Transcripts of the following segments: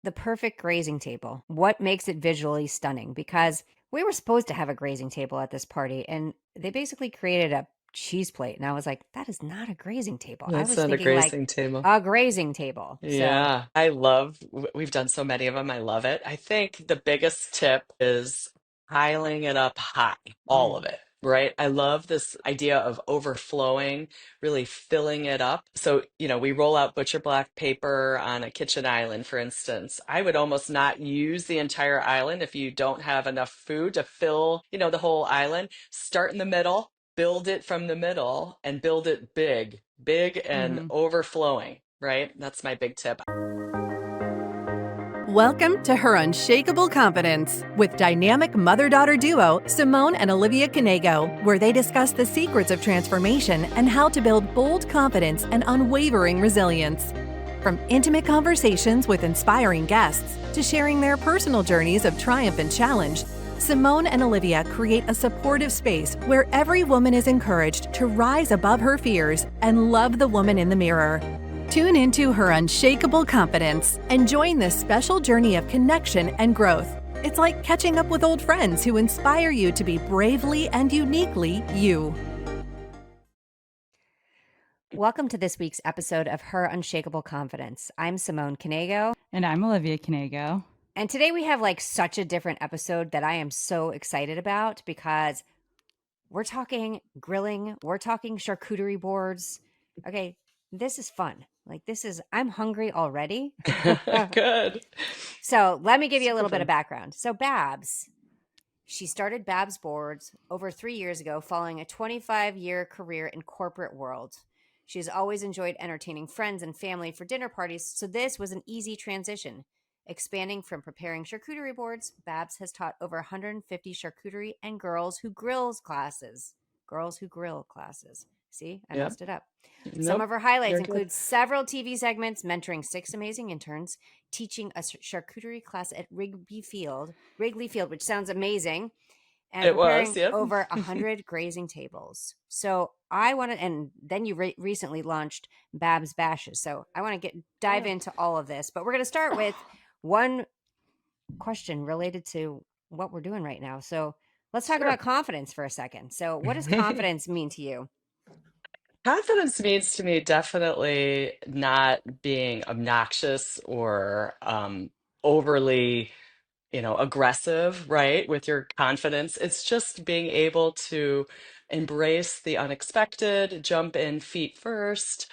the perfect grazing table. What makes it visually stunning? Because we were supposed to have a grazing table at this party, and they basically created a cheese plate. And I was like, that is not a grazing table. I That's was not a thinking like grazing table. a grazing table. So, Yeah, we've done so many of them. I love it. I think the biggest tip is piling it up high, all of mm, it, right? I love this idea of overflowing, really filling it up. So, we roll out butcher block paper on a kitchen island, for instance. I would almost not use the entire island if you don't have enough food to fill, the whole island. Start in the middle, build it from the middle, and build it big, big and mhm. overflowing, right? That's my big tip. Welcome to Her Unshakeable Confidence with dynamic mother daughter duo Simone and Olivia Knego, where they discuss the secrets of transformation and how to build bold confidence and unwavering resilience. From intimate conversations with inspiring guests to sharing their personal journeys of triumph and challenge, Simone and Olivia create a supportive space where every woman is encouraged to rise above her fears and love the woman in the mirror. Tune into Her Unshakable Confidence and join this special journey of connection and growth. It's like catching up with old friends who inspire you to be bravely and uniquely you. Welcome to this week's episode of Her Unshakable Confidence. I'm Simone Knego. And I'm Olivia Knego. And today we have like such a different episode that I am so excited about because we're talking grilling, we're talking charcuterie boards. Okay, this is fun. I'm hungry already. Good. So let me give you a Super little bit of fun. background. So she started Babs Boards over 3 years ago following a 25-year career in corporate world. She's always enjoyed entertaining friends and family for dinner parties, so this was an easy transition. Expanding from preparing charcuterie boards, Babs has taught over 150 charcuterie and girls who grills classes. Girls who grill classes. See, I Yep. messed it up. Some Nope. of her highlights You're good. include several TV segments, mentoring 6 amazing interns, teaching a charcuterie class at Wrigley Field, which sounds amazing, and It was. preparing Yep. over 100 grazing tables. So I want to, and then you recently launched Babs Bashes. So I want to dive Yeah. into all of this, but we're going to start with one question related to what we're doing right now. So let's talk about Sure. confidence for a second. So what does confidence mean to you? Confidence means to me definitely not being obnoxious or overly, aggressive, right? With your confidence. It's just being able to embrace the unexpected, jump in feet first.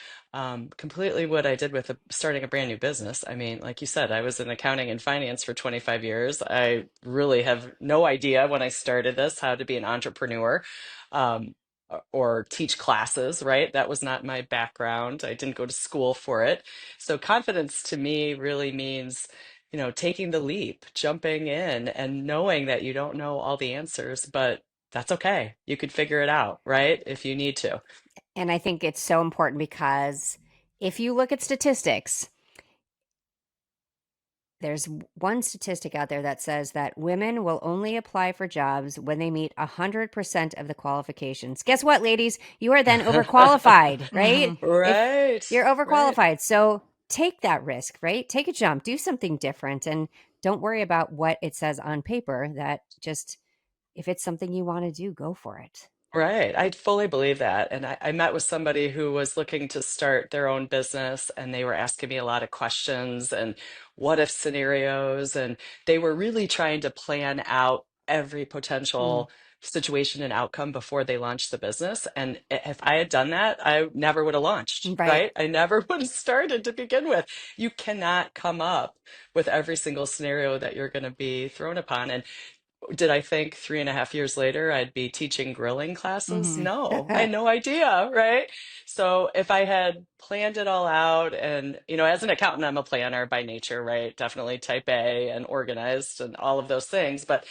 Completely what I did with starting a brand new business. I mean, like you said, I was in accounting and finance for 25 years. I really have no idea when I started this how to be an entrepreneur. Um, or teach classes, right? That was not my background. I didn't go to school for it. So confidence to me really means taking the leap, jumping in and knowing that you don't know all the answers, but that's okay. You could figure it out, right? If you need to. And I think it's so important because if you look at statistics, there's one statistic out there that says that women will only apply for jobs when they meet 100% of the qualifications. Guess what, ladies? You are then overqualified, right? Mhm. If Right, you're right. overqualified. So take that risk, right? Take a jump, do something different, and don't worry about what it says on paper. That just, if it's something you want to do, go for it. Right. I fully believe that. And I met with somebody who was looking to start their own business, and they were asking me a lot of questions and what if scenarios. And they were really trying to plan out every Mm, potential situation and outcome before they launched the business. And if I had done that, I never would have launched, right. right? I never would have started to begin with. You cannot come up with every single scenario that you're going to be thrown upon. And did I think 3.5 years later I'd be teaching grilling classes? Mhm. No, I had no idea, right? So if I had planned it all out, and as an accountant, I'm a planner by nature, right? Definitely type A and organized and all of those things. But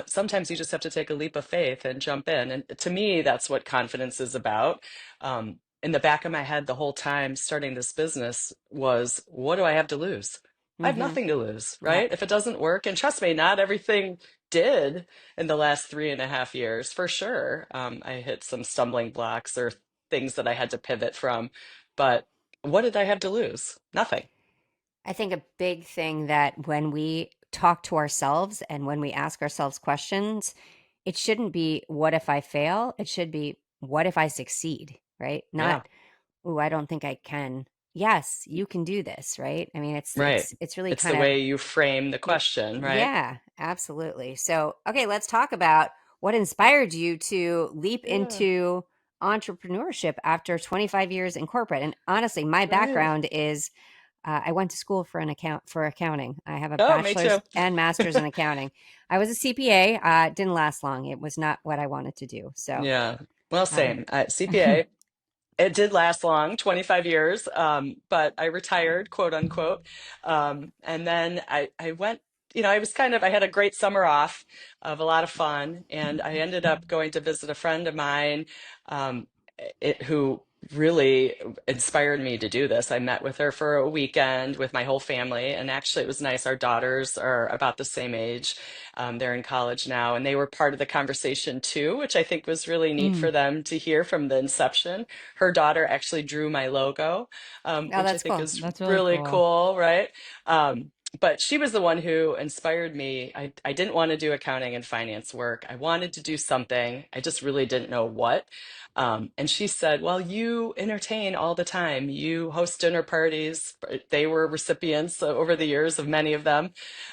sometimes you just have to take a leap of faith and jump in. And to me, that's what confidence is about. In the back of my head, the whole time starting this business was, what do I have to lose? I have Mm-hmm. nothing to lose, Yep. right? If it doesn't work, and trust me, not everything did in the last 3.5 years, for sure. I hit some stumbling blocks or things that I had to pivot from. But what did I have to lose? Nothing. I think a big thing that when we talk to ourselves and when we ask ourselves questions, it shouldn't be, what if I fail? It should be, what if I succeed? Right? Yeah, Not, oh, I don't think I can. Yes, you can do this, right? I mean, right. it's really It's kind the of way you frame the y- question, right? yeah, absolutely. So, okay, let's talk about what inspired you to leap Yeah, into entrepreneurship after 25 years in corporate. And honestly, my right. background is I went to school for accounting. I have a Oh, me bachelor's too. and master's in accounting. I was a CPA. It didn't last long. It was not what I wanted to do. So, Yeah. Well, um, same. CPA. It did last long, 25 years, but I retired, quote unquote. And then I went, I had a great summer off of a lot of fun. And I ended up going to visit a friend of mine, um, who really inspired me to do this. I met with her for a weekend with my whole family. And actually, it was nice. Our daughters are about the same age. They're in college now, and they were part of the conversation too, which I think was really neat Mm. for them to hear from the inception. Her daughter actually drew my logo, oh, which I that's think cool. is That's really really cool. cool, right? But she was the one who inspired me. I didn't want to do accounting and finance work. I wanted to do something. I just really didn't know what. And she said, well, you entertain all the time. You host dinner parties. They were recipients over the years of many of them.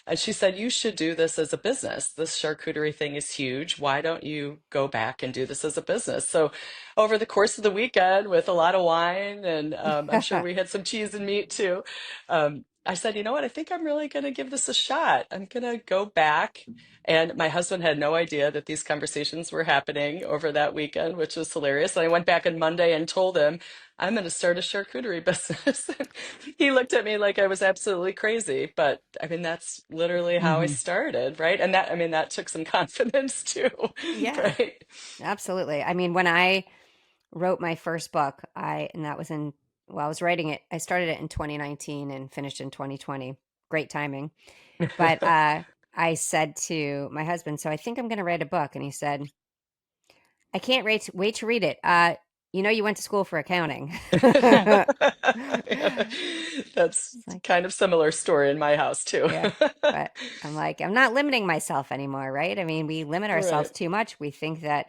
And she said, you should do this as a business. This charcuterie thing is huge. Why don't you go back and do this as a business? So over the course of the weekend with a lot of wine, and I'm sure we had some cheese and meat too. I said, you know what? I think I'm really going to give this a shot. I'm going to go back. And my husband had no idea that these conversations were happening over that weekend, which was hilarious. And I went back on Monday and told him, I'm going to start a charcuterie business. He looked at me like I was absolutely crazy. But I mean, that's literally how I Hmm. started, right? And that, I mean, that took some confidence too, Yeah, right? absolutely. I mean, when I wrote my first book, and that was I was writing it. I started it in 2019 and finished in 2020. Great timing. But I said to my husband, so I think I'm going to write a book. And he said, I can't wait to read it. You went to school for accounting. Yeah. That's It's like, kind of similar story in my house too. yeah. But I'm like, I'm not limiting myself anymore, right? I mean, we limit ourselves Right. too much. We think that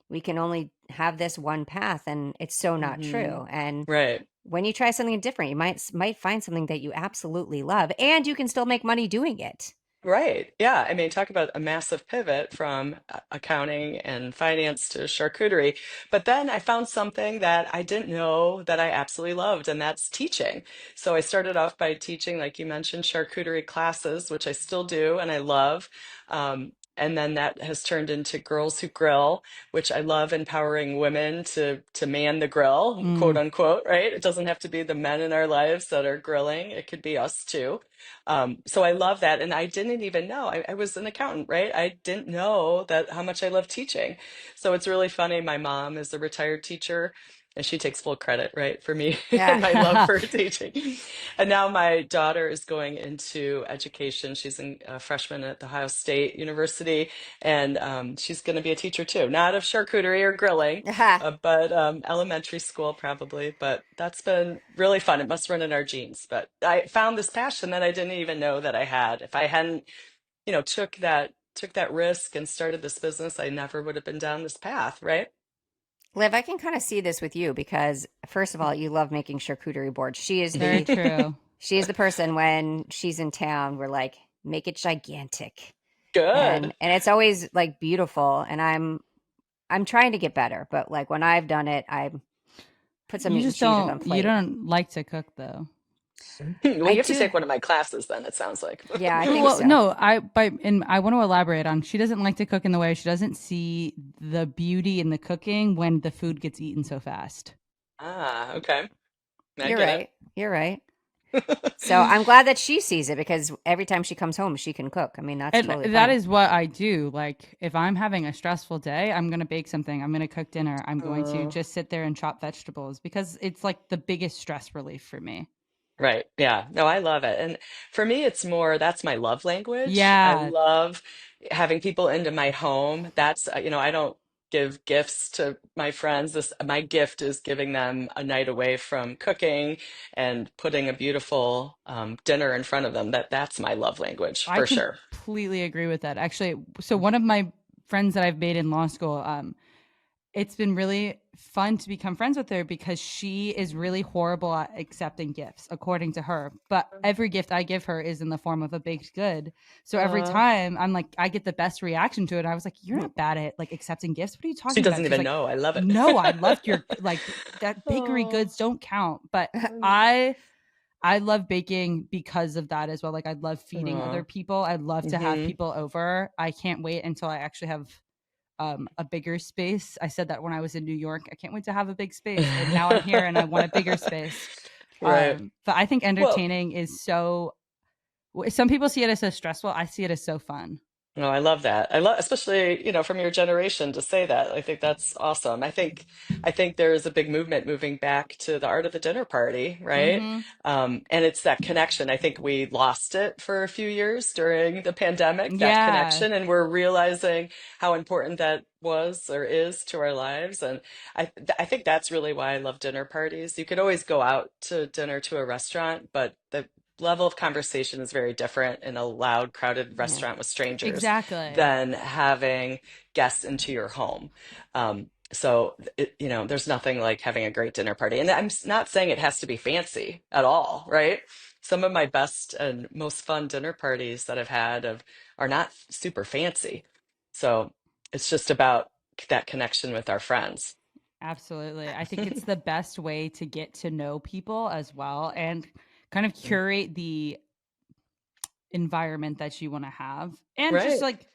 we can only have this one path, and it's so not Hmm. true. And Right. when you try something different, you might find something that you absolutely love, and you can still make money doing it. Right. Yeah. I mean, talk about a massive pivot from accounting and finance to charcuterie. But then I found something that I didn't know that I absolutely loved, and that's teaching. So I started off by teaching, like you mentioned, charcuterie classes, which I still do and I love. And then that has turned into Girls Who Grill, which I love empowering women to man the grill, quote Mm. unquote, right? It doesn't have to be the men in our lives that are grilling. It could be us too. So I love that. And I didn't even know I was an accountant, right? I didn't know that how much I love teaching. So it's really funny. My mom is a retired teacher and she takes full credit, right, for me and Yeah. my love for teaching. And now my daughter is going into education. She's a freshman at the Ohio State University, and she's going to be a teacher too. Not of charcuterie or grilling, but elementary school probably. But that's been really fun. It must run in our genes. But I found this passion that I didn't even know that I had. If I hadn't, took that risk and started this business, I never would have been down this path, right? Liv, I can kind of see this with you because first of all, you love making charcuterie boards. Very true. She is the person when she's in town, we're like, make it gigantic. Good. And it's always like beautiful. And I'm trying to get better, but like when I've done it, I put some You meat and just cheeses on you plate. don't like to cook though. Well, I you have to do. take one of my classes then, it sounds like. Yeah, I think Well, so. no, and I want to elaborate on she doesn't like to cook in the way she doesn't see the beauty in the cooking when the food gets eaten so fast. Ah, okay. I You're get right. You're right. it. So I'm glad that she sees it because every time she comes home, she can cook. I mean, that's And totally that fine. is what I do. Like if I'm having a stressful day, I'm going to bake something. I'm going to cook dinner. I'm going to Oh, just sit there and chop vegetables because it's like the biggest stress relief for me. right. Yeah. No, I love it. And for me, it's more that's my love language. I Yeah. love having people into my home. That's, I don't. give gifts to my friends. My gift is giving them a night away from cooking and putting a beautiful dinner in front of them. That's my love language I for sure. completely agree with that. Actually, so one of my friends that I've made in law school, it's been really fun to become friends with her because she is really horrible at accepting gifts, according to her. But every gift I give her is in the form of a baked good. So every Uh, time I'm like, I get the best reaction to it. And I was like, "You're not bad at like accepting gifts. What are you she talking about?" doesn't She's even like, know. I love it. "No, I loved your like that bakery Oh. goods don't count." But I love baking because of that as well. Like I love feeding other Oh. people. I love to have Hmm. people over. I can't wait until I actually have a bigger space. I said that when I was in New York. I can't wait to have a big space. And now I'm here and I want a bigger space. Right. But I think Well, entertaining is so, some people see it as so stressful. I see it as so fun. no, I love that. I love, especially, from your generation to say that. I think that's awesome. I think there is a big movement moving back to the art of the dinner party, right? Mm-hmm. And it's that connection. I think we lost it for a few years during the pandemic, that Yeah. connection, and we're realizing how important that was or is to our lives. And I think that's really why I love dinner parties. You could always go out to dinner to a restaurant, but the level of conversation is very different in a loud, crowded Yeah. restaurant with strangers Exactly. than having guests into your home. There's nothing like having a great dinner party. And not saying it has to be fancy at all, right? Some of my best and most fun dinner parties that I've had are not super fancy. So it's just about that connection with our friends. Absolutely. I think it's the best way to get to know people as well and kind of curate the environment that you want to have. And just Right. like,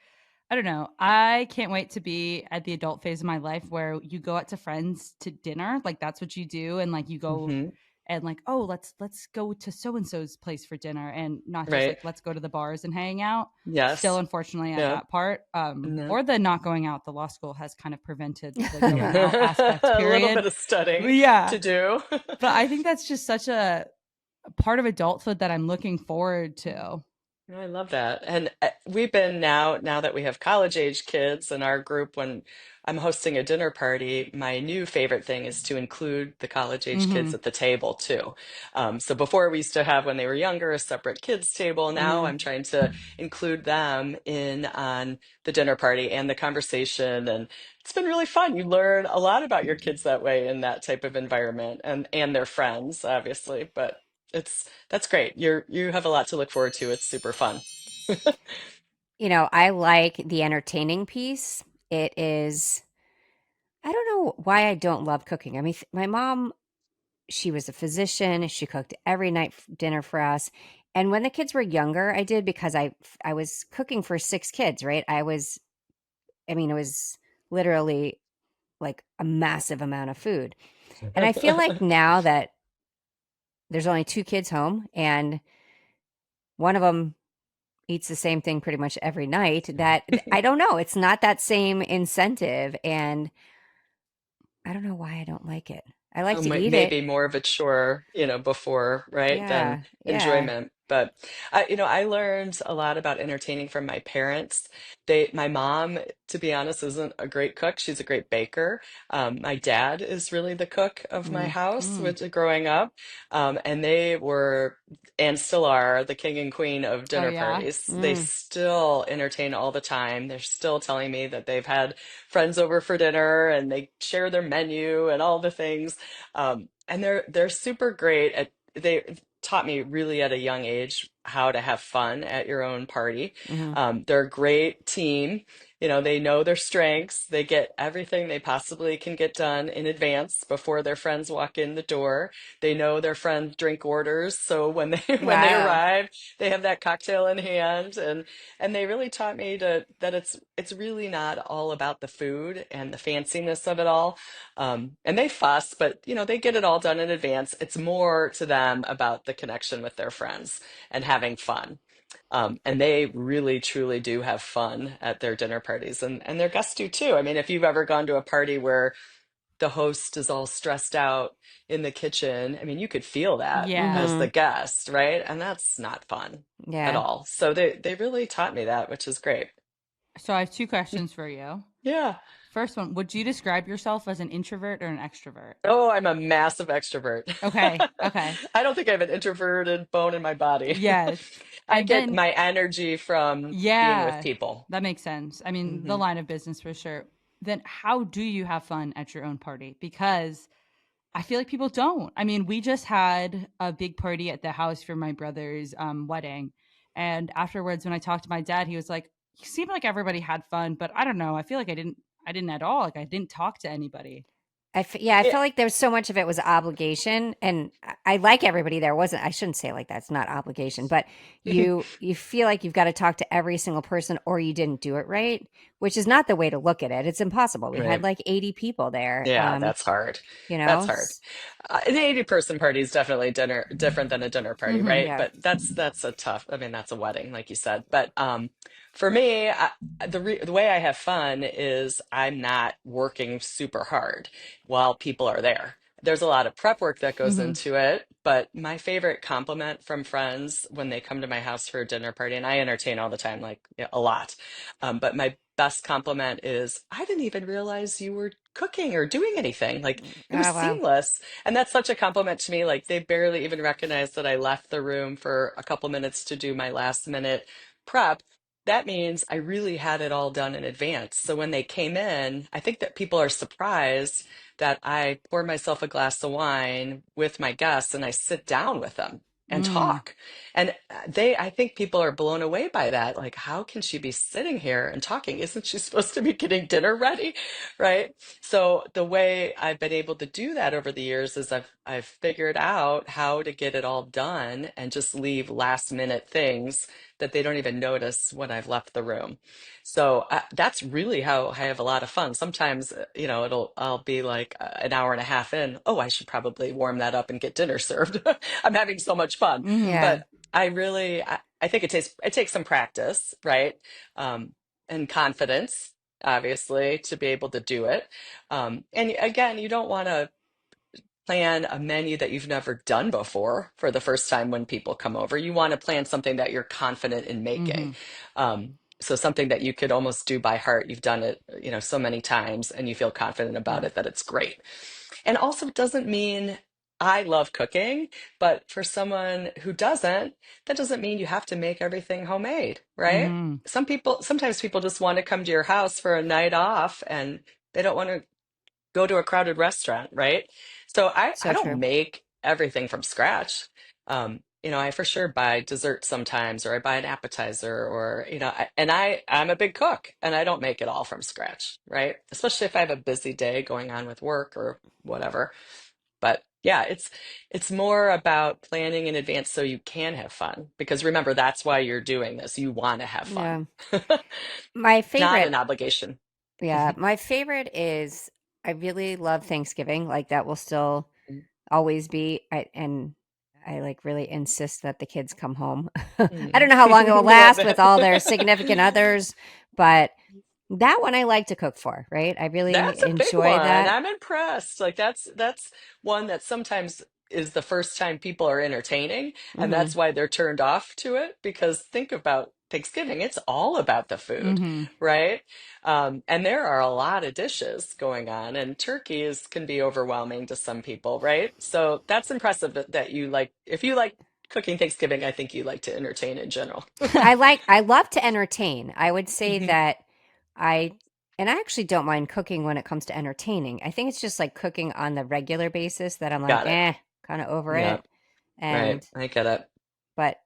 I don't know. I can't wait to be at the adult phase of my life where you go out to friends to dinner. Like that's what you do. And like you go Hmm. and like, oh, let's go to so and so's place for dinner and not just Right. like let's go to the bars and hang out. Still Yes. unfortunately at Yeah. that part. No. Or the not going out. The law school has kind of prevented the going out aspect, A little period. bit of studying Yeah. to do. But I think that's just such a part of adulthood that I'm looking forward to. I love that. And we've been now that we have college age kids in our group, when I'm hosting a dinner party, my new favorite thing is to include the college age kids Hmm. at the table too. So before we used to have, when they were younger, a separate kids table. Now Hmm. I'm trying to include them in on the dinner party and the conversation. And it's been really fun. You learn a lot about your kids that way in that type of environment, and their friends, obviously. But that's great. You have a lot to look forward to. It's super fun. I like the entertaining piece. It is, I don't know why I don't love cooking. I mean, my mom, she was a physician. She cooked every night dinner for us. And when the kids were younger, I did because I was cooking for 6 kids, right? I mean, it was literally like a massive amount of food. And I feel like now that there's only 2 kids home and one of them eats the same thing pretty much every night, that I don't know, it's not that same incentive, and I don't know why I don't like it. I like to eat it. Maybe more of a chore, before, right, than Yeah, yeah. enjoyment. But I learned a lot about entertaining from my parents. My mom, to be honest, isn't a great cook. She's a great baker. My dad is really the cook of my Mm, house, Mm. which growing up, and they were and still are the king and queen of Oh dinner yeah. parties. They mm, still entertain all the time. They're still telling me that they've had friends over for dinner and they share their menu and all the things. And they're super great at they taught me really at a young age how to have fun at your own party. mhm. They're a great team. They know their strengths. They get everything they possibly can get done in advance before their friends walk in the door. They know their friends' drink orders, so when they when they Wow. arrive, they have that cocktail in hand. And they really taught me that it's really not all about the food and the fanciness of it all. And they fuss, but they get it all done in advance. It's more to them about the connection with their friends and having fun. And they really truly do have fun at their dinner parties, and their guests do too. I mean, if you've ever gone to a party where the host is all stressed out in the kitchen, I mean, you could feel that Yeah. as the Mhm. guest, right? And that's not fun at Yeah. all. So they really taught me that, which is great. So I have two questions for you. Yeah. First one, would you describe yourself as an introvert or an extrovert? Oh, I'm a massive extrovert. Okay. Okay. I don't think I have an introverted bone in my body. Yes. I And get then, my energy from being with yeah, people. that makes sense. I mean, the Hmm. line of business for sure. Then how do you have fun at your own party? Because I feel like people don't. I mean, we just had a big party at the house for my brother's wedding. And afterwards, when I talked to my dad, he was like, "You seemed like everybody had fun, but I don't know. I feel like I didn't at all. Like I didn't talk to anybody." I feel like there's so much of it was obligation, and I like everybody there. Wasn't I shouldn't say it like that. It's not obligation, but you feel like you've got to talk to every single person, or you didn't do it right, which is not the way to look at it. It's impossible. We had Right. like 80 people there. Yeah, that's hard. You That's know, hard. An 80-person party is definitely different than a dinner party, Mm-hmm. right? yeah, But that's a tough, I mean, that's a wedding, like you said. But for me, the way I have fun is I'm not working super hard while people are there. There's a lot of prep work that goes Mm-hmm. into it, but my favorite compliment from friends when they come to my house for a dinner party, and I entertain all the time, like yeah, a lot. But my best compliment is, I didn't even realize you were cooking or doing anything. Like it was oh wow, seamless. And that's such a compliment to me. Like they barely even recognized that I left the room for a couple minutes to do my last minute prep. That means I really had it all done in advance. So when they came in, I think that people are surprised that I pour myself a glass of wine with my guests and I sit down with them and Mm. talk. And I think people are blown away by that. Like, how can she be sitting here and talking? Isn't she supposed to be getting dinner ready? Right. So the way I've been able to do that over the years is I've figured out how to get it all done and just leave last minute things that they don't even notice when I've left the room. So that's really how I have a lot of fun. Sometimes, I'll be like an hour and a half in. Oh, I should probably warm that up and get dinner served. I'm having so much fun. Mm-hmm. yeah, But I think it takes some practice, right? And confidence, obviously, to be able to do it. And again, you don't want to plan a menu that you've never done before for the first time when people come over. You want to plan something that you're confident in making. Mm-hmm. So something that you could almost do by heart. You've done it, so many times and you feel confident about yeah, it that it's great. And also it doesn't mean I love cooking, but for someone who doesn't, that doesn't mean you have to make everything homemade, right? Mm-hmm. Sometimes people just want to come to your house for a night off and they don't want to go to a crowded restaurant, right? So I so don't true. make everything from scratch. I for sure buy dessert sometimes, or I buy an appetizer, or I'm a big cook, and I don't make it all from scratch, right? Especially if I have a busy day going on with work or whatever. But yeah, it's more about planning in advance so you can have fun. Because remember, that's why you're doing this. You want to have fun, Yeah, my not favorite. an obligation. Yeah, my favorite is I really love Thanksgiving. Like that will still always be. And I like really insist that the kids come home. I don't Mm. know how long it will I love last with that. all their significant others, but that one I like to cook for, right? I really That's a big enjoy one. that. I'm impressed. Like that's one that sometimes is the first time people are entertaining, and Hmm. that's why they're turned off to it. Because think about Thanksgiving, it's all about the food, Mm-hmm. right? And there are a lot of dishes going on, and turkeys can be overwhelming to some people, right? So that's impressive that you like. If you like cooking Thanksgiving, I think you like to entertain in general. I love to entertain. I would say Mhm. that I and I actually don't mind cooking when it comes to entertaining. I think it's just like cooking on the regular basis that I'm like, Got it. kind of over Yeah, it. And right. I get it. but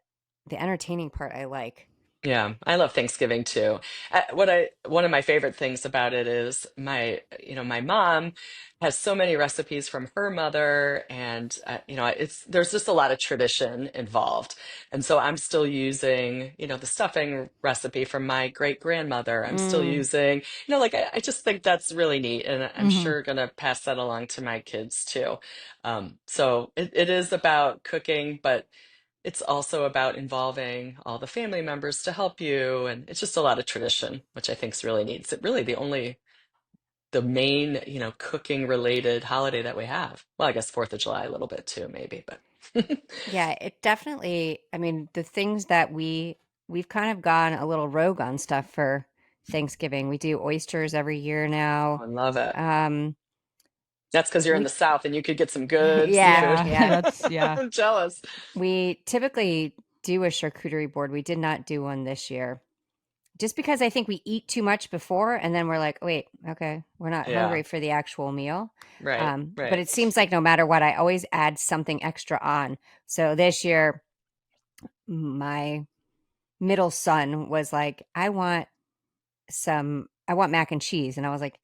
the entertaining part I like. Yeah, I love Thanksgiving too. One of my favorite things about it is my mom has so many recipes from her mother, and there's just a lot of tradition involved. And so I'm still using, the stuffing recipe from my great grandmother. I'm still Mm, using, like I just think that's really neat, and I'm Mm-hmm. sure gonna pass that along to my kids too. So it is about cooking, but it's also about involving all the family members to help you. And it's just a lot of tradition, which I think is really neat. It's really the main, cooking related holiday that we have. Well, I guess 4th of July a little bit too, maybe, but yeah, it definitely. I mean, the things that we've kind of gone a little rogue on stuff for Thanksgiving. We do oysters every year now. I love it. Um, That's because you're in we the South and you could get some good yeah, seafood. yeah. Yeah. I'm jealous. We typically do a charcuterie board. We did not do one this year. Just because I think we eat too much before, and then we're like, wait, okay, we're not Yeah. hungry for the actual meal. Right. But Right. it seems like no matter what, I always add something extra on. So this year, my middle son was like, I want mac and cheese. And I was like,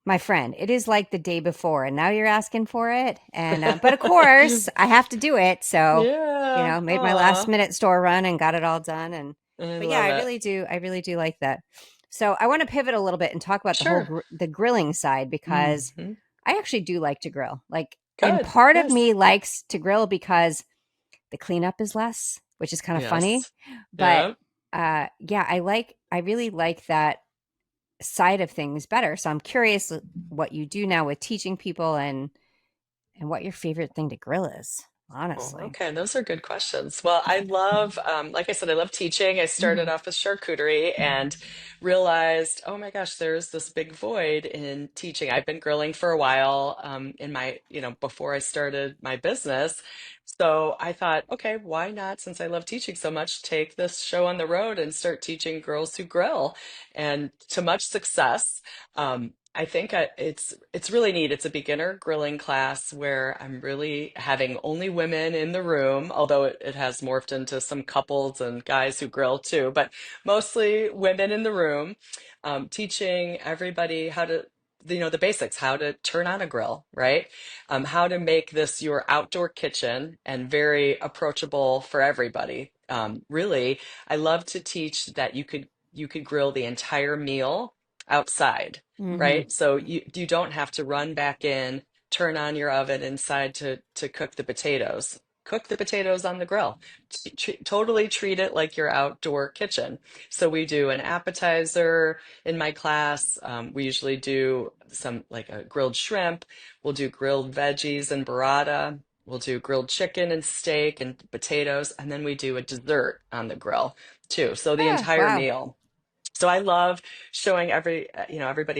my friend, it is like the day before, and now you're asking for it. And, but of course, I have to do it. So, Yeah. made my last Aw. minute store run and got it all done. I But yeah, love it. I really do like that. So I want to pivot a little bit and talk about the whole Sure. the grilling side, because Hmm. I actually do like to grill. And Good. part of Yes. me likes to grill because the cleanup is less, which is kind of funny. Yes. But Yeah. yeah, I really like that side of things better. So I'm curious what you do now with teaching people, and what your favorite thing to grill is, Oh, honestly. okay, those are good questions. Well, I love, like I said, I love teaching. I started Hmm. off with charcuterie and realized, oh my gosh, there's this big void in teaching. I've been grilling for a while, in my, before I started my business. So I thought, okay, why not, since I love teaching so much, take this show on the road and start teaching girls who grill, and to much success. I think it's really neat. It's a beginner grilling class where I'm really having only women in the room, although it has morphed into some couples and guys who grill too, but mostly women in the room, teaching everybody how to, the basics, how to turn on a grill, right? How to make this your outdoor kitchen and very approachable for everybody. Really, I love to teach that you could grill the entire meal outside, Hmm. right? So you don't have to run back in, turn on your oven inside to cook the potatoes. Cook the potatoes on the grill. Totally treat it like your outdoor kitchen. So we do an appetizer in my class. We usually do some like a grilled shrimp. We'll do grilled veggies and burrata. We'll do grilled chicken and steak and potatoes, and then we do a dessert on the grill too. So the Oh, entire wow. meal. So I love showing everybody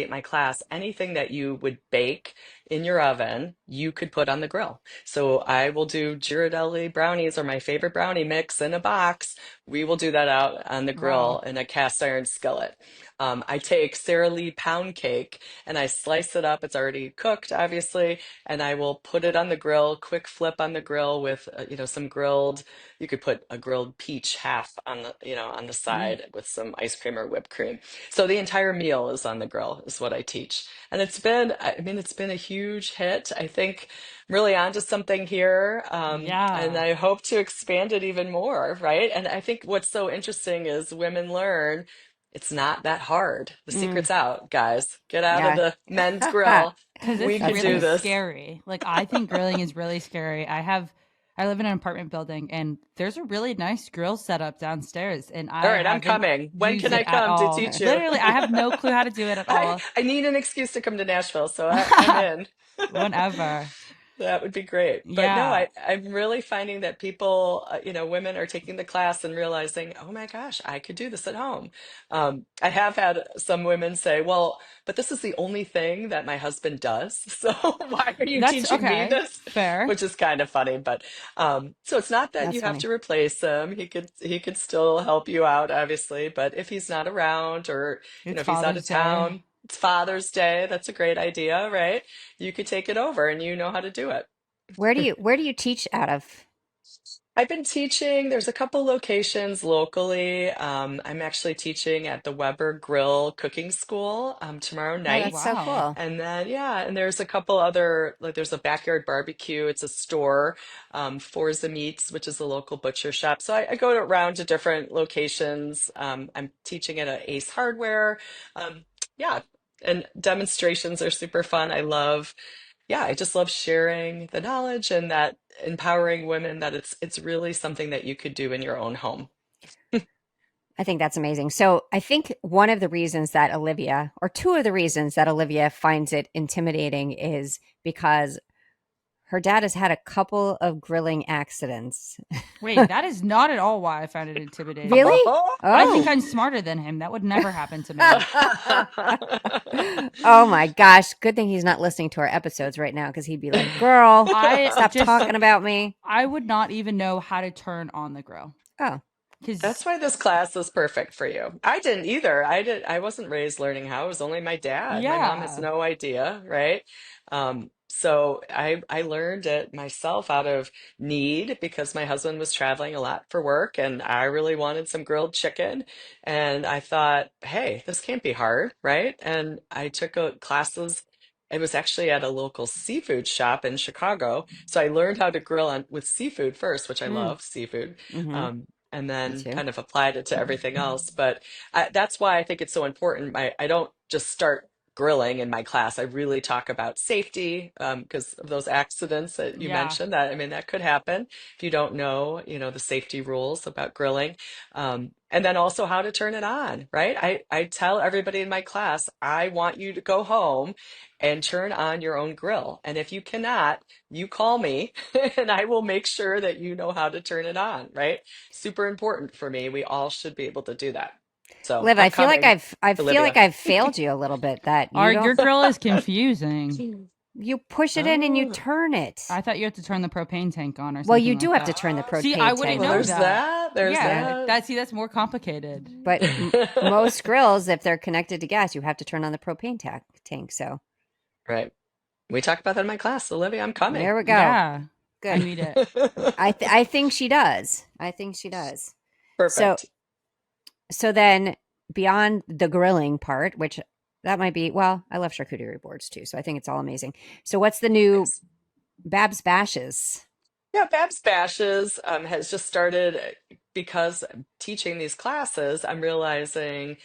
at my class, anything that you would bake in your oven, you could put on the grill. So I will do Ghirardelli brownies, or my favorite brownie mix in a box. We will do that out on the Wow. grill in a cast iron skillet. I take Sara Lee pound cake and I slice it up. It's already cooked, obviously, and I will put it on the grill, quick flip on the grill with, some grilled. You could put a grilled peach half on the Mm. side with some ice cream or whipped cream. So the entire meal is on the grill is what I teach. And it's been a huge hit. I think I'm really onto something here. And Yeah. I hope to expand it even more, right? And I think what's so interesting is women learn it's not that hard. The Mm, secret's out, guys. Get out of yeah. the men's grill. Because We it's could That's do really funny. this. scary. Like, I think grilling is really scary. I live in an apartment building, and there's a really nice grill setup downstairs, and All I right, I'm haven't coming. When used can it I at come to all. teach you? Literally, I have no clue how to do it at I all. I need an excuse to come to Nashville, so I'm in. Whenever. That would be great. But no, Yeah. I'm really finding that people, women are taking the class and realizing, oh my gosh, I could do this at home. I have had some women say, well, but this is the only thing that my husband does. So why are you That's teaching me okay. this? Fair. Which is kind of funny. But so it's not that That's you have funny. to replace him. He could still help you out, obviously. But if he's not around, or, It's if he's out of Father's Day. town, it's Father's Day. That's a great idea, right? You could take it over and you know how to do it. Where do you teach out of? I've been teaching. There's a couple locations locally. I'm actually teaching at the Weber Grill Cooking School tomorrow Oh, night. that's so Wow. cool. And then, yeah, and there's a couple other, like there's a Backyard Barbecue. It's a store, Forza Meats, which is a local butcher shop. So I go around to different locations. I'm teaching at a Ace Hardware. Yeah, and demonstrations are super fun. I just love sharing the knowledge and that empowering women that it's really something that you could do in your own home. I think that's amazing. So I think one of the reasons that two of the reasons that Olivia finds it intimidating is because Her dad has had a couple of grilling accidents. Wait, that is not at all why I found it intimidating. Really? I think Oh. I'm smarter than him. That would never happen to me. Oh my gosh. Good thing he's not listening to our episodes right now because he'd be like, girl, I stop just, talking about me. I would not even know how to turn on the grill. Oh. Because That's why this class is perfect for you. I didn't either. I wasn't raised learning how. It was only my dad. My mom has yeah, no idea, right? So I learned it myself out of need because my husband was traveling a lot for work and I really wanted some grilled chicken. And I thought, hey, this can't be hard, right? And I took classes. It was actually at a local seafood shop in Chicago. So I learned how to grill with seafood first, which I Mm. love seafood. Mm-hmm. And Me then too. kind of applied it to everything else. But that's why I think it's so important. I don't just start grilling in my class. I really talk about safety because of those accidents that you yeah. mentioned. That I mean, that could happen if you don't know, the safety rules about grilling. And then also how to turn it on, right? I tell everybody in my class, I want you to go home and turn on your own grill. And if you cannot, you call me and I will make sure that you know how to turn it on, right? Super important for me. We all should be able to do that. So Liv, I'm I feel like coming, I feel like Olivia. I've failed you a little bit that you Your don't grill is confusing. you push it in and you Oh, turn it. I thought you had to turn the propane tank on or Well, something you do like have to that. turn the See, I propane wouldn't tank well, know on. there's that. that. There's Yeah, that. that's more complicated. But most grills, if they're connected to gas, you have to turn on the propane tank. So Right. We talked about that in my class, Olivia. I'm coming. there we go. Yeah, I Good. need it. I think she does. I think she does. So Perfect. so then beyond the grilling part, which that might be well, I love charcuterie boards too, so I think it's all amazing. So what's the new Thanks. Babs Bashes? Yeah, Babs Bashes has just started because I'm teaching these classes. I'm realizing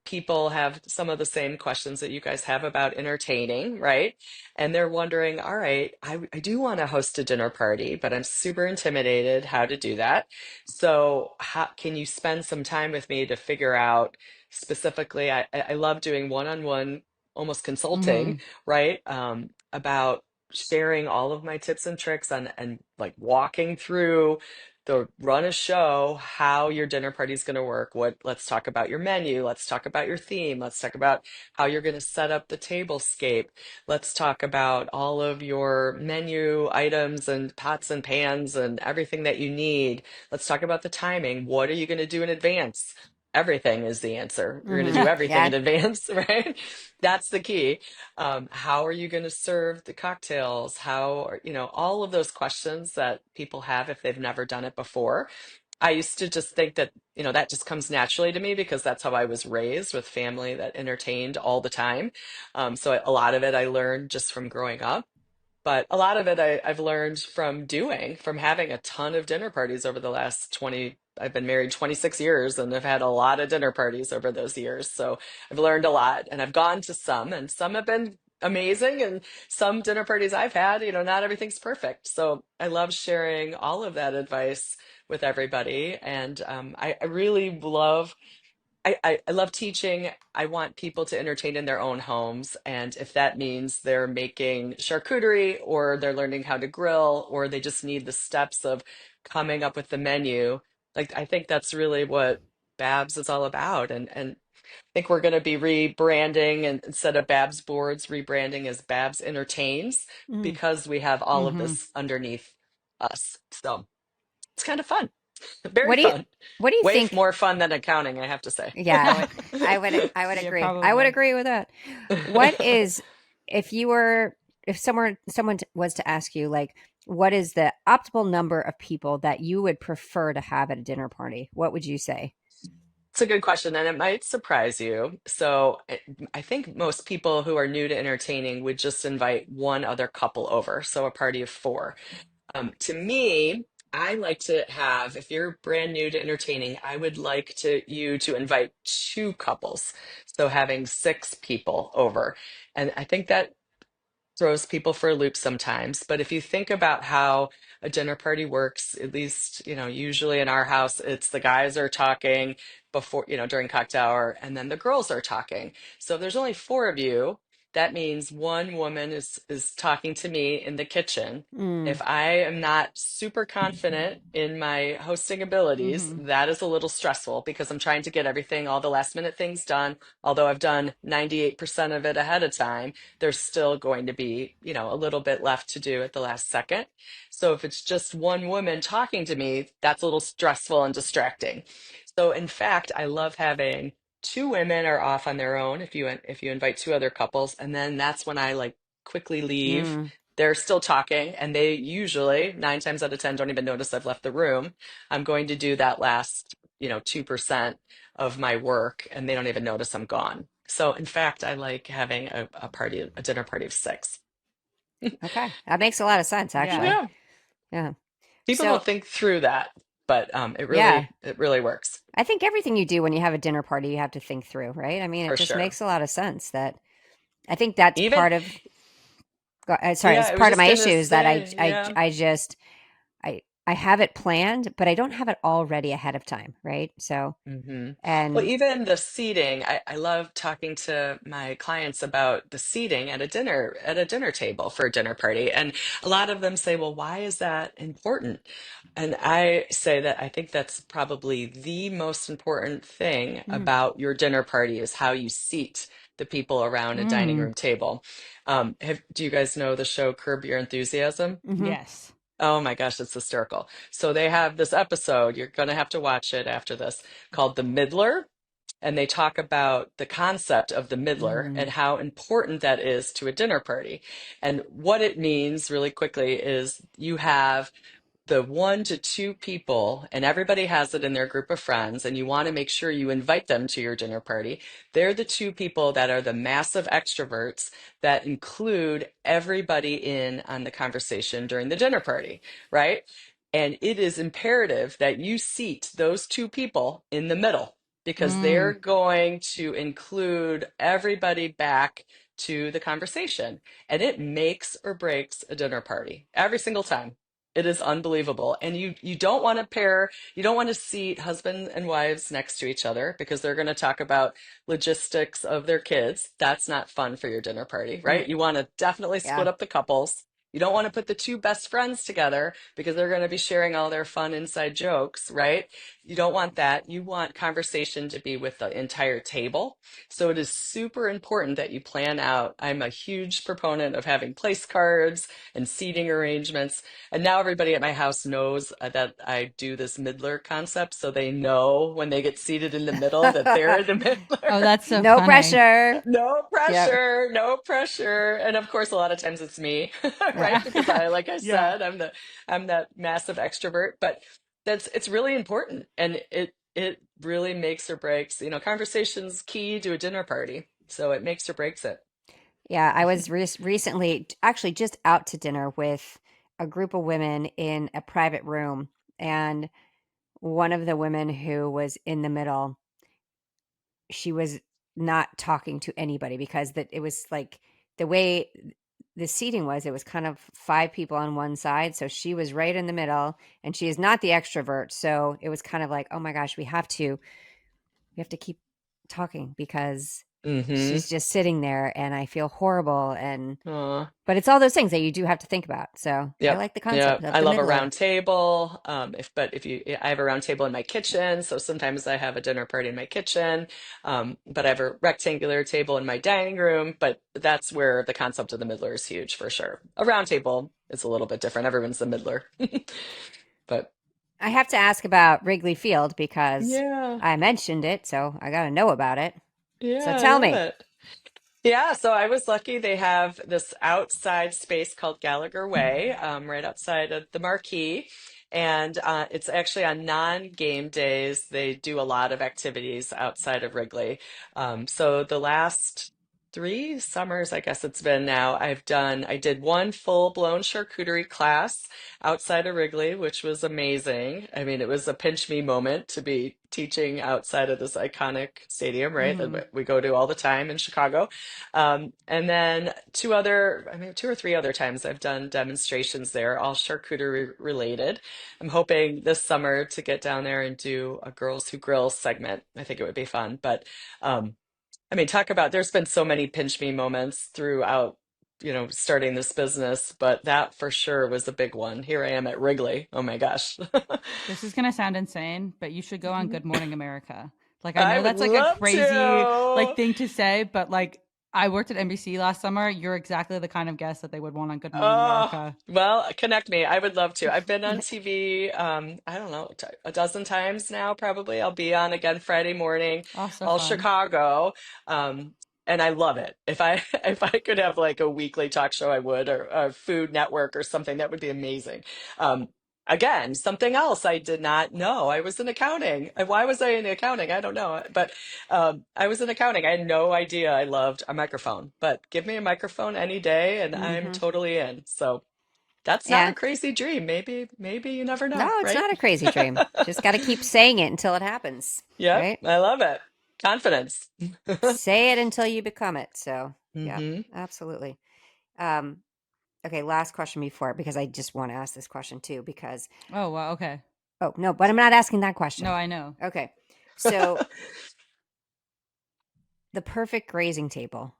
people have some of the same questions that you guys have about entertaining, right? And they're wondering, all right, I do want to host a dinner party, but I'm super intimidated how to do that. So, how can you spend some time with me to figure out specifically? I love doing one-on-one, almost consulting, Hmm. right? About sharing all of my tips and tricks and like walking through the run a show how your dinner party is going to work. Let's talk about your menu, let's talk about your theme, let's talk about how you're going to set up the tablescape, let's talk about all of your menu items and pots and pans and everything that you need. Let's talk about the timing. What are you going to do in advance? Everything is the answer. You're going to Mm-hmm. do everything Yeah. in advance, right? That's the key. How are you going to serve the cocktails? All of those questions that people have if they've never done it before. I used to just think that, that just comes naturally to me because that's how I was raised with family that entertained all the time. So a lot of it I learned just from growing up. But a lot of it I've learned from having a ton of dinner parties over the last 20. I've been married 26 years and I've had a lot of dinner parties over those years. So I've learned a lot and I've gone to some and some have been amazing. And some dinner parties I've had, not everything's perfect. So I love sharing all of that advice with everybody. And I really love I love teaching. I want people to entertain in their own homes. And if that means they're making charcuterie or they're learning how to grill or they just need the steps of coming up with the menu, like I think that's really what Babs is all about. And I think we're going to be rebranding and instead of Babs Boards, rebranding as Babs Entertains Mm. because we have all of Hmm. this underneath us. So it's kind of fun. Very What do you fun. what do you Way think? more fun than accounting, I have to say. Yeah, I would Yeah, agree. I would probably. agree with that. What is if you were if someone was to ask you like what is the optimal number of people that you would prefer to have at a dinner party? What would you say? It's a good question, and it might surprise you. So, I think most people who are new to entertaining would just invite one other couple over, so a party of four. To me, I like to have, if you're brand new to entertaining, I would like you to invite two couples, so having six people over. And I think that throws people for a loop sometimes. But if you think about how a dinner party works, at least, usually in our house, it's the guys are talking before, during cocktail hour, and then the girls are talking. So if there's only four of you, that means one woman is talking to me in the kitchen. Mm. If I am not super confident in my hosting abilities, Mhm. that is a little stressful because I'm trying to get everything, all the last minute things done. Although I've done 98% of it ahead of time, there's still going to be, a little bit left to do at the last second. So if it's just one woman talking to me, that's a little stressful and distracting. So in fact, I love having two women are off on their own if you invite two other couples, and then that's when I like quickly leave. Mm. They're still talking, and they usually 9 times out of 10 don't even notice I've left the room. I'm going to do that last 2% of my work, and they don't even notice I'm gone. So in fact, I like having a dinner party of six. Okay. That makes a lot of sense, Yeah. actually. Yeah, Yeah. people So, don't think through that, but yeah, it really works I think everything you do when you have a dinner party, you have to think through, right? I mean, it for just sure. makes a lot of sense that I think that's Even, part of, sorry, yeah, it's I was part of just my gonna issue is that say, yeah. I just, I have it planned, but I don't have it all ready ahead of time, right? So, Hmm. Well, and, even the seating, I love talking to my clients about the seating at a dinner table for a dinner party. And a lot of them say, well, why is that important? And I say that I think that's probably the most important thing mm, about your dinner party is how you seat the people around a dining mm, room table. Do you guys know the show Curb Your Enthusiasm? mm-hmm, Yes. Oh my gosh, it's hysterical. So they have this episode, you're going to have to watch it after this, called The Middler. And they talk about the concept of the middler mm, and how important that is to a dinner party. And what it means, really quickly, is you have the 1 to 2 people, and everybody has it in their group of friends, and you want to make sure you invite them to your dinner party. They're the 2 people that are the massive extroverts that include everybody in on the conversation during the dinner party, right? And it is imperative that you seat those 2 people in the middle because they're mm. going to include everybody back to the conversation. And it makes or breaks a dinner party every single time. It is unbelievable. And you don't want to you don't want to seat husband and wives next to each other because they're going to talk about logistics of their kids. That's not fun for your dinner party, Mm, right? You want to definitely split yeah. up the couples. You don't want to put the 2 best friends together because they're going to be sharing all their fun inside jokes, right? You don't want that. You want conversation to be with the entire table. So it is super important that you plan out. I'm a huge proponent of having place cards and seating arrangements. And now everybody at my house knows that I do this middler concept. So they know when they get seated in the middle that they're the Oh, middler. that's so No funny. pressure. No Yep. pressure, no pressure. And of course, a lot of times it's me, right? Because like I Yeah. said, I'm that massive extrovert, but it's really important. And it really makes or breaks, conversation's key to a dinner party. So it makes or breaks it. Yeah, I was recently actually just out to dinner with a group of women in a private room, and one of the women who was in the middle, she was not talking to anybody because that it was like the way the seating was, it was kind of 5 people on one side, so she was right in the middle, and she is not the extrovert, so it was kind of like, oh my gosh, we have to keep talking because Mm-hmm. she's just sitting there, and I feel horrible, and Aw. but it's all those things that you do have to think about. So I Yep. like the Yeah. concept of I the love a middler. round table. I have a round table in my kitchen. So sometimes I have a dinner party in my kitchen. But I have a rectangular table in my dining room. But that's where the concept of the middler is huge for sure. A round table is a little bit different. Everyone's the middler. But I have to ask about Wrigley Field because yeah. I mentioned it, so I got to know about it. So Yeah, I tell love me. it. Yeah, so I was lucky. They have this outside space called Gallagher Way, right outside of the marquee. And it's actually on non-game days. They do a lot of activities outside of Wrigley. So the last 3 summers, I guess it's been now, I did one full-blown charcuterie class outside of Wrigley, which was amazing. I mean, it was a pinch me moment to be teaching outside of this iconic stadium, right? Hmm. That we go to all the time in Chicago. And then two or three other times I've done demonstrations there, all charcuterie related. I'm hoping this summer to get down there and do a Girls Who Grill segment. I think it would be fun. But I mean, talk about there's been so many pinch me moments throughout, starting this business, but that for sure was a big one. Here I am at Wrigley. Oh my gosh. This is gonna sound insane, but you should go on Good Morning America. Like I I know would that's like a love crazy like to. thing to say, but like I worked at NBC last summer. You're exactly the kind of guest that they would want on Good Morning Oh, America. well, connect me. I would love to. I've been on TV, I don't know, a dozen times now, probably. I'll be on again Friday morning, Oh, so all fun. Chicago. Um, and I love it. If I if I could have like a weekly talk show, I would, or a Food Network or something, that would be amazing. Um, Again, something else I did not know. I was in accounting. Why was I in accounting? I don't know. But I was in accounting. I had no idea I loved a microphone, but give me a microphone any day and I'm Mm-hmm. totally in. So that's not a Yeah. crazy dream. Maybe you never No, know, it's right? not a crazy dream. Just got to keep saying it until it happens, Yep, right? I love it. Confidence. Say it until you become it. So, yeah, Hmm. absolutely. Um, okay, last question before, because I just want to ask this question too, because, Oh, well, okay. oh, no, but I'm not asking that No, question. I know. Okay. So, the perfect grazing table,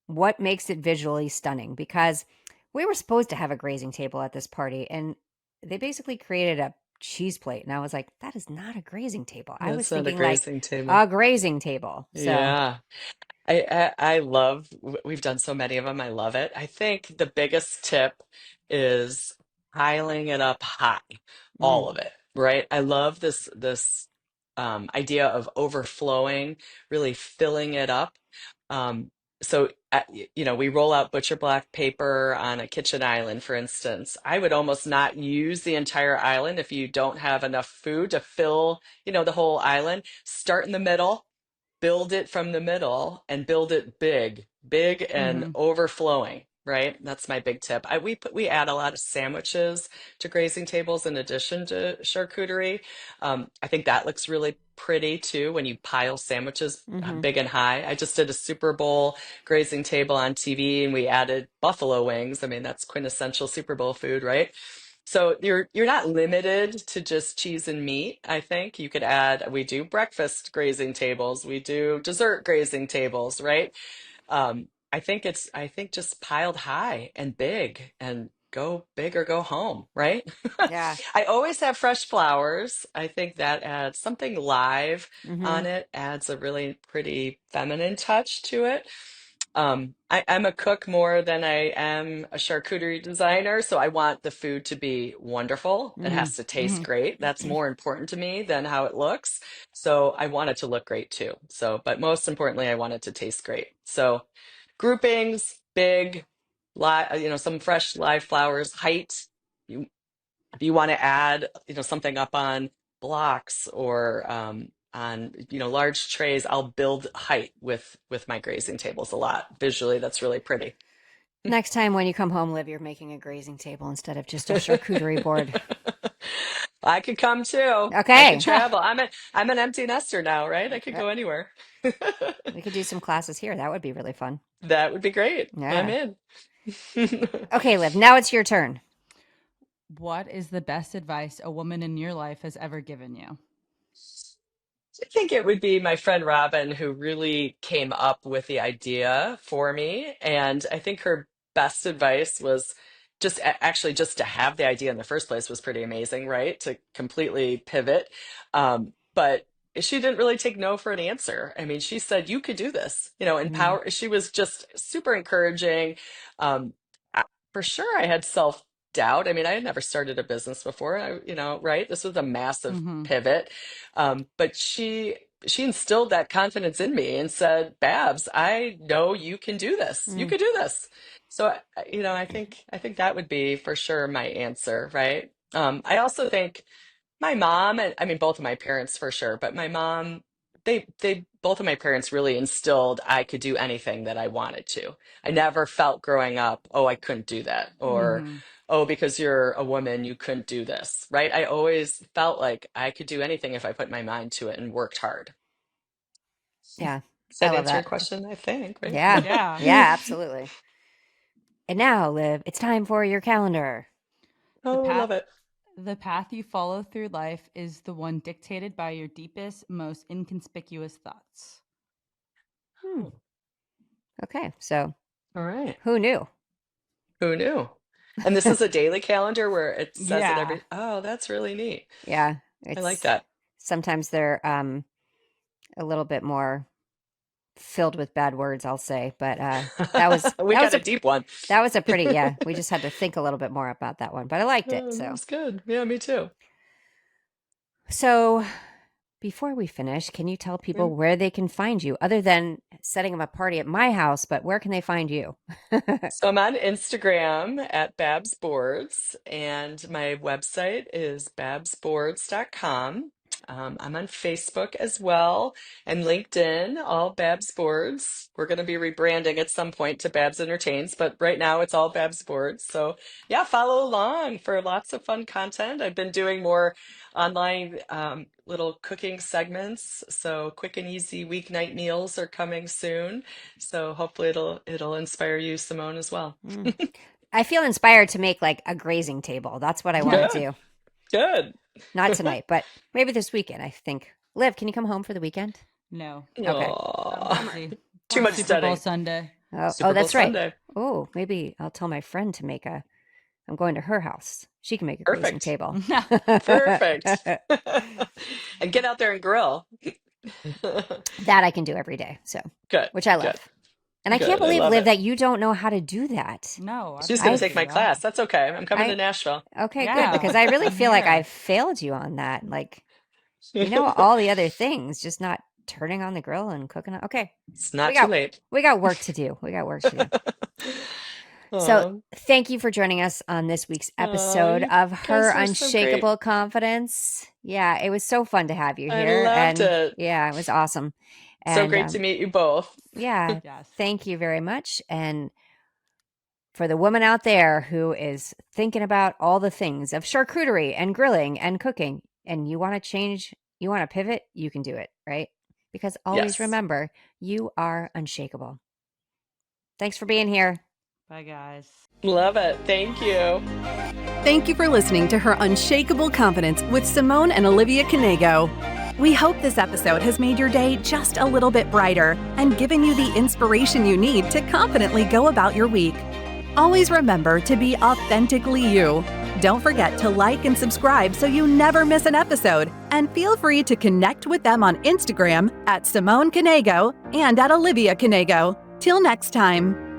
what makes it visually stunning? Because we were supposed to have a grazing table at this party, and they basically created a cheese plate. And I was like, that is not a grazing table. I was That's not a thinking like grazing table. a grazing table. So, Yeah. I love, we've done so many of them. I love it. I think the biggest tip is piling it up high, mm, all of it, right? I love this idea of overflowing, really filling it up. Um, we roll out butcher block paper on a kitchen island, for instance. I would almost not use the entire island if you don't have enough food to fill, the whole island. Start in the middle, build it from the middle and build it big, big and hmm overflowing, right? That's my big tip. We add a lot of sandwiches to grazing tables in addition to charcuterie. I think that looks really pretty too when you pile sandwiches hmm big and high. I just did a Super Bowl grazing table on TV and we added buffalo wings. I mean, that's quintessential Super Bowl food, right? So you're not limited to just cheese and meat. I think you could add, we do breakfast grazing tables, we do dessert grazing tables, right? I think just piled high and big and go big or go home, right? yeah, I always have fresh flowers. I think that adds something live hmm on it, adds a really pretty feminine touch to it. I'm a cook more than I am a charcuterie designer, so I want the food to be wonderful. It hmm has to taste Hmm. great. That's more important to me than how it looks. So I want it to look great too. So, but most importantly, I want it to taste great. So groupings, big, some fresh live flowers, height. You, if you want to add, something up on blocks or on large trays, I'll build height with my grazing tables a lot. Visually, that's really pretty. Next time when you come home, Liv, you're making a grazing table instead of just a charcuterie board. I could come too. I could Okay. travel. I'm an empty nester now, right? I could Uh, go anywhere. we could do some classes here. That would be really fun. That would be great. I'm Yeah. in. Okay, Liv, now it's your turn. What is the best advice a woman in your life has ever given you? I think it would be my friend Robin who really came up with the idea for me. And I think her best advice was actually just to have the idea in the first place was pretty amazing, right? To completely pivot. But she didn't really take no for an answer. I mean, she said, you could do this, Mm, empower. She was just super encouraging. Um, for sure, I had self doubt. I mean, I had never started a business before. Right? This was a massive Hmm. pivot. But she instilled that confidence in me and said, Babs, I know you can do this. You mm, could do this. So, I think that would be for sure my answer, right? I also think my mom, and I mean both of my parents for sure, but my mom, they both of my parents really instilled I could do anything that I wanted to. I never felt growing up, oh, I couldn't do that, or Hmm. oh, because you're a woman, you couldn't do this, right? I always felt like I could do anything if I put my mind to it and worked hard. yeah, Does I that love answer your that. question? I think, right? Yeah, Yeah. yeah, absolutely. And now, Liv, it's time for your calendar. The Oh, pat love it. The path you follow through life is the one dictated by your deepest, most inconspicuous thoughts. Okay, so All right. who knew? Who knew? And this is a daily calendar where it says it Yeah. every. Oh, that's really neat. Yeah, I like it's that. sometimes they're a little bit more filled with bad words, I'll say, but We got a deep one. that was a pretty, yeah, we just had to think a little bit more about that one, but I liked it. Oh, that So was good. Yeah, me too. before we finish, can you tell Yeah. people where they can find you other than setting them a party at my house, but where can they find you? So I'm on Instagram at Babs Boards, and my website is babsboards.com. I'm on Facebook as well and LinkedIn, all Babs Boards. We're going to be rebranding at some point to Babs Entertains, but right now it's all Babs Boards. So yeah, follow along for lots of fun content. I've been doing more online little cooking segments. So quick and easy weeknight meals are coming soon. So hopefully it'll inspire you, Simone, as well. I feel inspired to make like a grazing table. That's what I want to Good, do. good. Not tonight, but maybe this weekend, I think. Liv, can you come home for the weekend? No. Okay. Aw. I'm busy. Too much Super Bowl setting. Sunday. Super Bowl That's right. Sunday. Oh, maybe I'll tell my friend to make I'm going to her house. She can make a grazing Perfect. table. Perfect. And get out there and grill. That I can do every day. So, Good. which I love. Good. And I Good. can't I believe, love Liv, it. that you don't know how to do that. No. She's I going to can't take my do that. class. That's okay. I'm coming to Nashville. Okay, Yeah, good. Because I really I'm feel like here. I failed you on that. Like, you know, all the other things, just not turning on the grill and cooking. Okay. It's not we too got, late. We got work to do. We got work to do. So Aw. thank you for joining us on this week's Aw, episode you of Her guys are so great. Unshakable Confidence. Yeah, it was so fun to have you I here. loved it. Yeah, it was awesome. So And great to meet you both. yeah, Yes. thank you very much. And for the woman out there who is thinking about all the things of charcuterie and grilling and cooking, and you want to change, you want to pivot, you can do it, right? Because always Yes. remember, you are unshakable. Thanks for being here. Bye, guys. Love it. Thank you. Thank you for listening to Her Unshakeable Confidence with Simone and Olivia Knego. We hope this episode has made your day just a little bit brighter and given you the inspiration you need to confidently go about your week. Always remember to be authentically you. Don't forget to like and subscribe so you never miss an episode. And feel free to connect with them on Instagram at Simone Knego and at Olivia Knego. Till next time.